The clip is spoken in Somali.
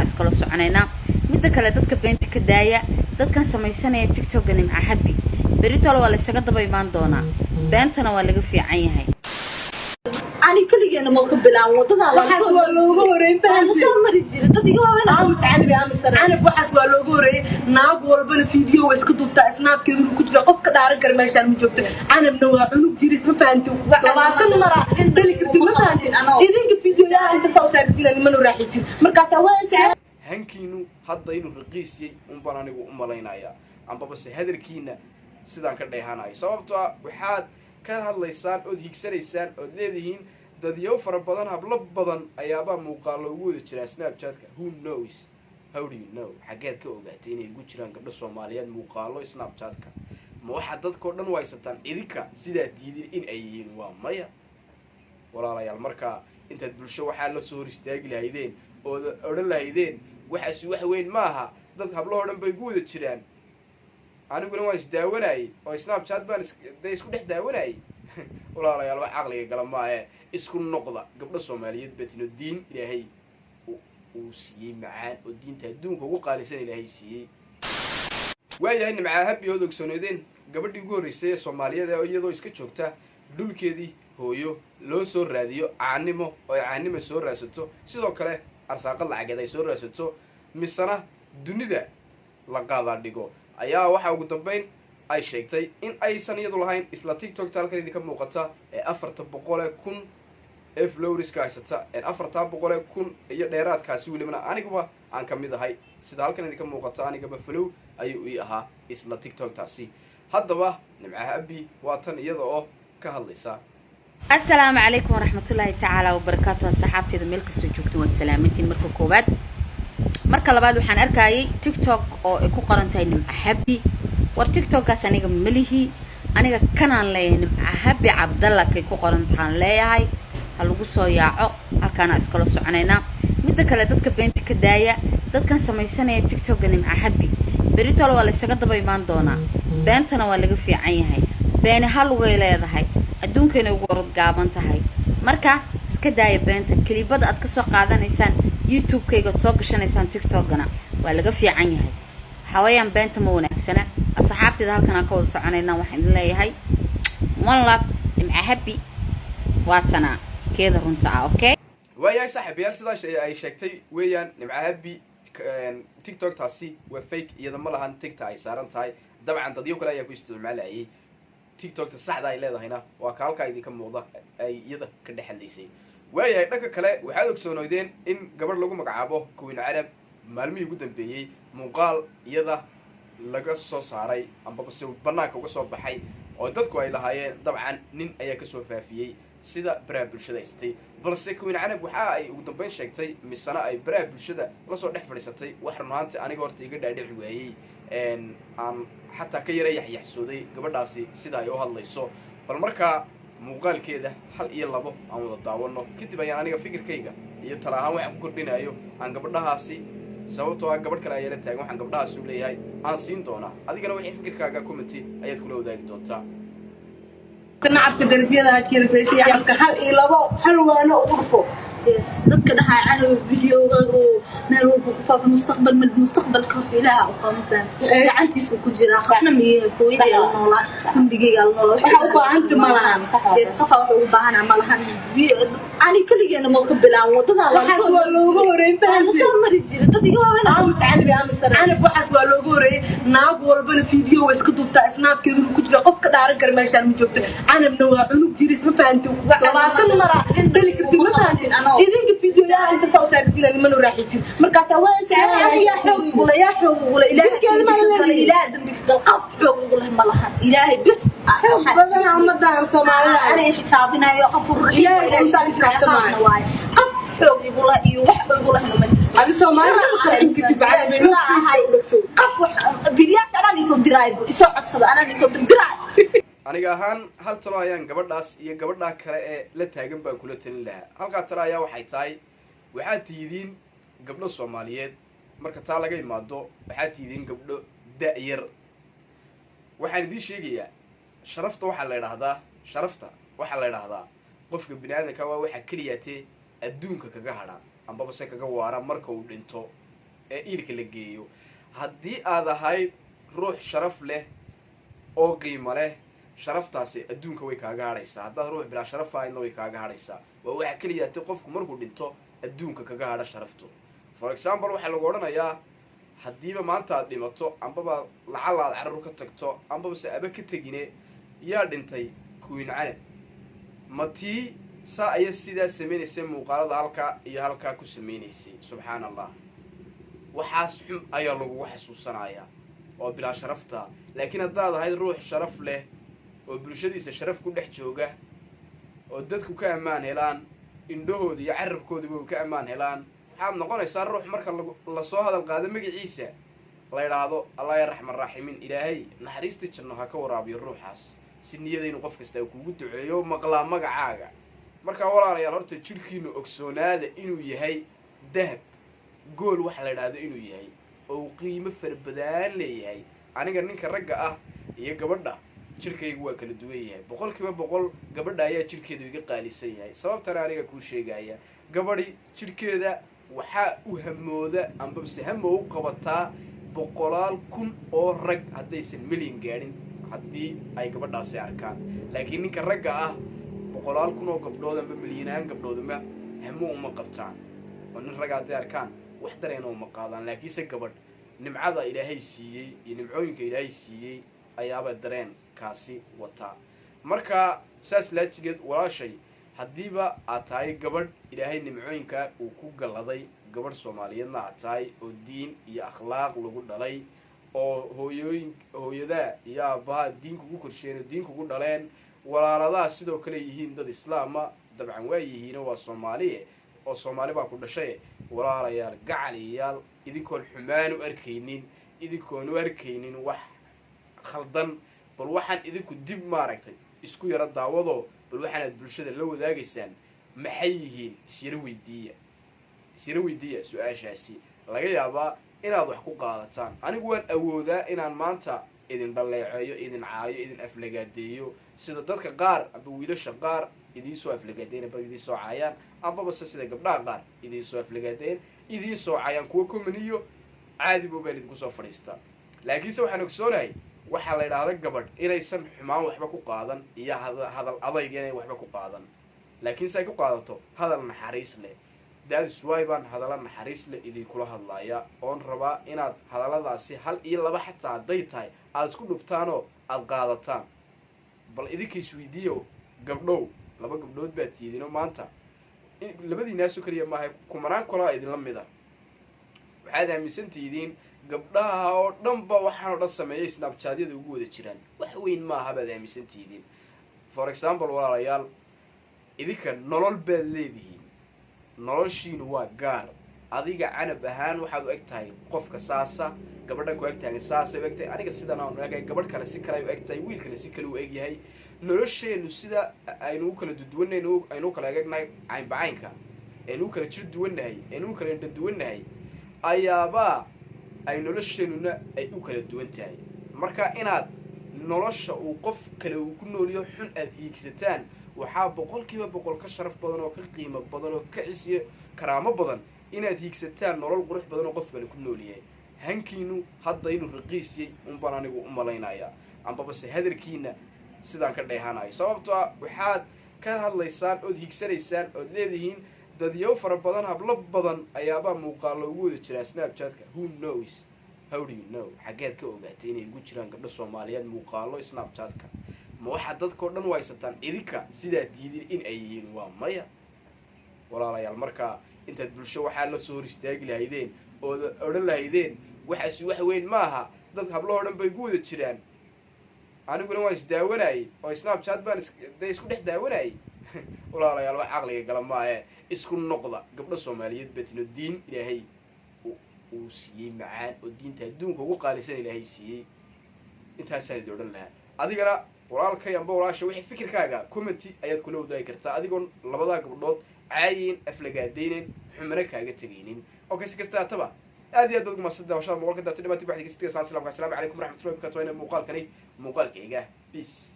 iskala soconaynaa midda kale dadka beenta ka daaya dadkan samaysanaya tiktok nimca habi beritol waa la isaga daba imaan doonaa beentana waa laga fiican yahay أنا كل يوم ما قبل عن وضعنا وحسب اللوجوري أنا صار مريض جري ضد يوم أمس أنا بحسب اللوجوري ناب والبن فيديو واسكتوا بتاع سناب كذا كنت قف كده عارف كرماش أنا مجبت أنا منوع علوم جري اسمه فانتو طلعت مرة بالك كنت ما فانتين إذا كنت فيديو لا أنت سو ساعتين أنا منو راح يصير مركز واسع هنكينو هذا ينو رقيسي ومبراني وملاينا يا عم بس هذا الكينا سيدان كده هناي صوبته وحاد كان هالليسان أو هيكسريسان أو ليدهين dadyo fara badan hablo badan ayaaba muuqaalo ugu wada jira Snapchat-ka who knows how do you know xageed ka ogaatay inay ugu jiraan gabdho Soomaaliyeed muuqaalo Snapchat-ka ma waxa dadkoo dhan waysataan idinka sidaa diiday in ay yihiin waa maya walaalayaal marka inta bulsho waxa la soo hor istaagi lahaydeen oo oran lahaydeen waxaas wax weyn maaha dad hablo dhan bay ugu wada jiraan aniguna waan isdaawanay oo Snapchat baan isku dhex daawanay walaalayaal wax aqliga gala maahe isku noqda gabdho Soomaaliyeed batino diin ilaahay uu siiyay macaan oo diinta adduunka ugu qaalisan ilaahay siiyay waayahay nimca habi oo dogsoonadeen gabadhii ugu horeysay ee Soomaaliyeed ee iyadoo iska joogta dhulkeedii hooyo loo soo raadiyo caanimo oo caanimo soo raasato sidoo kale arsaaqad lacageed ay soo raasato misana dunida la qaada dhigo ayaa waxa ugu dambeyn ay sheegtay in aysan iyadu lahayn isla TikTok talkan idinka muuqata ee 400,000 ee followers ka haysata ee 400,000 iyo dheeraadkaasi waliba aniguba aan kamid ahay sida halkan idinka muuqata anigaba follow ayuu ii ahaa isla TikTok taasi haddaba nimca habi waa tan iyada oo ka hadlaysa السلام عليكم ورحمة الله تعالى وبركاته صحابتي ذا ملك استوجبتوا والسلامتين مركو كوبات مركا لبعض وحان أركاي تيك توك أو إكو قرنتين نمع حبي ور تيك توك قاس أنيقا مليهي أنيقا كانان ليه نمع حبي عبد الله كيكو قرنتان ليهاي هلوغو سو ياعو هالكانا اسكالو سعنينا مدى كلا دادك بينتي كدايا دادكان سميسانيا تيك توك نمع حبي بريتول waa la isaga daba imaan doonaa beentana waa laga fiican yahay beeni hal way leedahay adduunkeena ugu orod gaaban tahay marka iska daaya beenta klibada aad ka soo qaadanaysaan YouTube-kayga soo gashanaysaan TikTok-gana waa laga fiican yahay hawayaan beenta ma wanaagsana asxaabtida halkan aan ka wada soconaynaa waxaan leeyahay one love nimca habi waatana keeda runta ah okay waayahay saaxiibayaal sidaas ay sheegtay weeyaan nimca habi TikTok taasi waa fake iyada ma lahan TikTok ay saaran tahay dabcan dadyo kale ayaa ku isticmaalayay TikTok saxda ay leedahayna waa ka halka idinka muuqda ay iyada ka dhaxalaysay waayahay dhanka kale waxaad ogsoonoydeen in gabar lagu magacaabo Queen Arab maalmihii ugu dambeeyay muuqaal iyada laga soo saaray amba soo banaanka uga soo baxay oo dadku ay lahaayeen dabcan nin ayaa ka soo faafiyay sida baraha bulshada istay balse Queen Arab waxa ay ugu dambeyn sheegtay misana ay baraha bulshada la soo dhex fadhiisatay wax runaantii aniga horta iga dhaadhici waayay aan حتى كيرا يحسودي gabadhaasi sida ay u hadlayso bal marka muuqaalkeeda hal iyo labo aan wada daawano kadib ayaan aniga fikirkayga iyo talaahan waxaan ku kordhinayo aan gabadhaasi sababtoo ah gabadh kale ay la taagan waxaan gabadhaasi u leeyahay aan siin doona adigana wixii fikirkaaga comment ayaad kula wadaagi doontaa نعرف دربيها كير بيسي يبقى هل إلى حلوانة وقرفو dadka dhahay calow videogagu meel walba ku faafo mustaqbal mid mustaqbal korti ilaaha u qabantaan gacantiisa ku jira waxna miyaa sooyidii noolaa kundigeyga noolaa waxa u baahan malahan safa waxa u baahan malahan ani kaligeena ma qbal aan wadada waxa loogu horeey أنا صار مريض جري ضد يوم أمس أنا بحسب اللوجوري ناب والبن فيديو واسكتوا بتاع سناب كذا كنت قف كده عارف كرماش أنا مجبت أنا منوع علوم جري اسمه فانتو طلعت مرة بالك كنت ما فانتين إذا كنت فيديو لا أنت سو ساعتين أنا منو راح يصير مركز واسع يا حوي ولا إلهي إله دمك القف حوي ولا ملها إلهي بس بدنا عمدان سماعنا أنا حسابنا يا غفور إلهي إن شاء الله قف حوي ولا يوحي ولا ما أنا سماعنا كنت بعد قف فيديوهات أنا يصير درايب يصير عصب أنا يصير درايب aniga ahaan hal talo ayaan gabadhaas iyo gabadha kale ee la taagan baan kula talin lahaa halka talo ayaa waxay tahay waxaad tiidiin gabdho Soomaaliyeed marka taa laga imaado waxaad tiidiin gabdho da'yar waxaan idin sheegayaa sharafta waxa la yiraahdaa qofka bini'aadamka waa waxa kaliya adduunka kaga hadha amba se kaga waara marka uu dhinto ee iilka la geeyo. haddii aad ahayd ruux sharaf leh oo qiimo leh, sharaftaasi adduunka way kaaga hadhaysaa. haddaad ruux bilaa sharaf ahaydna way kaaga hadhaysaa. waa waxa keliya ati qofku markuu dhinto adduunka kaga hadha sharaftu. for example waxaa lagu odhanayaa haddiiba maanta aad dhimato ambaba lacala aad carruur ka tagto ambaba se aba ka tegine yaa dhintay Queen Canab. ma tii saa aya sidaa samaynaysay muuqaalada halkaa iyo halkaa ku samaynaysay. subxaan allah, waxaas xun ayaa lagugu xasuusanayaa oo bilaa sharafta. laakiin haddaad ahayd ruux sharaf leh oo bulshadiisa sharaf ku dhex jooga oo dadku ka ammaan helaan, indhahooda iyo carabkoodaba u ka ammaan helaan, waxaad noqonaysaa ruux marka lasoo hadal qaado magaciisa la yidhaahdo allah ya raxman raaximin, ilaahay naxariistii janno ha ka waraabiyo ruuxaas. si niyada inuu qof kasta kuugu duceeyo maqlaa magacaaga. markaa walaalayaal, horta jirkiinu ogsoonaada inuu yahay dahab, gool waxa la yidhaahdo inuu yahay oo uu qiimo farbadaan leeyahay. aniga ninka ragga ah iyo gabadha jirkaygu waa kala duwan yahay. 100% gabadha ayaa jirkeedu iga qaalisan yahay. sababtana aniga kuu sheegaya, gabadhi jirkeeda waxaa u hamooda ambabse hamo u qabataa 100,000 oo rag haddaysan milyan gaadhin haddii ay gabadhaasi arkaan. laakiin ninka ragga ah 100,000 oo gabdhood amba milyanaan gabdhooduma hamo uma qabtaan. oo nin ragga hadday arkaan wax dareena uma qaadaan. laakiinse gabadh nimcada ilaahay siiyey iyo nimcooyinka ilaahay siiyey ayaaba dareenkaasi wataa. marka saas laajigeed walaashay, haddiiba aad tahay gabadh ilaahay nimcooyinka uu ku galladay, gabadh soomaaliyeedna aad tahay oo diin iyo akhlaaq lagu dhalay, oo hooyadaa iyo aabbaha diin kugu korsheen oo diin kugu dhaleen, walaaladaa sidoo kale yihiin dad islaama, dabcan waa yihiin waa soomaaliye oo soomaali baa ku dhashay. walaalayaal, gacaliyaal, idinkoon xumaan u arkaynin, idinkoon u arkaynin wax khaldan, bal waxaan idinku dib maaragtay isku yaro daawado, bal waxaanaad bulshada la wadaagaysaan maxay yihiin. isyaro weydiiya su-aashaasi. laga yaabaa inaad wax ku qaadataan. anigu waan awoodaa inaan maanta idin dhaleeceeyo, idin caayo, idin aflagaadeeyo, sida dadka qaar amba wiilasha qaar idiinsoo aflagaadeyn amba idiinsoo caayaan, ambabase sida gabdhaha qaar idiinsoo aflagaadeyn, idiinsoo caayaan. kuwa komaniyo caadi bobaan idinku soo fadhiistaa. laakiinse waxaan ogsoonahay waxaa la yidhaahda gabadh inaysan xumaan waxba ku qaadan iyo hadal adayg inay waxba ku qaadan, laakiinse ay ku qaadato hadal naxariis leh. daadis waay baan hadalla naxariis leh idinkula hadlaaya, oon rabaa inaad hadalladaasi 1 iyo 2 xataa hadday tahay aada isku dhubtaanoo aada qaadataan. bal idinka isweydiiyo gabdhow, 2 gabdhood baad tiidino maanta, labadiinaasoo keliya maaha, kumanaan kolaa idinla mid a. waxaad aaminsan tihiin gabdhaha oo dhanba waxaanoo dhan sameeyay snapchatyada ugu wada jiraan. wax weyn maaha baad aaminsan tihiin. for example walaalayaal, idinka nolol baad leedihiin, noloshiinu waa gaar. adiga Canab ahaan waxaad u eg tahay qofka saasa, gabadhan ku eg tahay saasay u eg tahay, aniga sidan aan u egay, gabadh kale si kale u eg tahay, wiil kale si kale u eg yahay. nolosheenu sida aynu u kala duwannahay, aynu u kala egnahay caynbacaynka, aynu u kala jir duwannahay, aynu u kala indho duwannahay, ayaaba ay nolosheenuna ay u kala duwan tahay. marka inaad nolosha uu qof kale uu ku nooliyo xun aad hiigsataan, waxaa 100% ka sharaf badan oo ka qiimo badan oo ka cisiyo karaamo badan inaad hiigsataan nolol qurux badan oo qof kale ku noolyahay. hankiinu hadda inuu raqiisiyey unbaan anigu u malaynayaa, ambabase hadalkiina sidaan ka dheehanayo. sababtoo ah waxaad ka hadlaysaan ood hiigsanaysaan ood leedihiin dadyow fara badan, hablo badan ayaabaa muuqaalo ugu wada jiraa snapchatka. who knows, how do you know, xaggeed ka ogaatay inay ugu jiraan gabdho soomaaliyeed muuqaalo snapchatka? ma waxaad dadkao dhan waysataan idinka sidaad diidin in ay yihiin? waa maya walaalayaal. markaa intaad bulsho waxaa la soo hor istaagi lahaydeen ood odhan lahaydeen waxaasi wax weyn maaha, dad hablahoo dhan bay ugu wada jiraan, aniguna waan isdaawanayay oo snapchat baan dee isku dhex daawanayay. walaalayaal, wax caqliga gala maahe. isku noqda gabdho soomaaliyeed batino diin ilaahay uu siiyey macaan oo diinta adduunka ugu qaalisan ilaahay siiyey. intaasaan idin odhan lahaa. adigana walaalkay amba walaasha wixii fikirkaaga commenty ayaad kula wadaagi kartaa, adigoon 2 gabdhood caayin aflagaadaynin xumana kaaga tegaynin. okay, si kasta ataba aad iyo aad baad ugu mahadsan daawashada muuqaalka daabto dhamaantii baxdiga sidka islaamka. assalaamu calaykum waraxmatullahi wabarakatuh. muuqaalkani muuqaalkayga peace.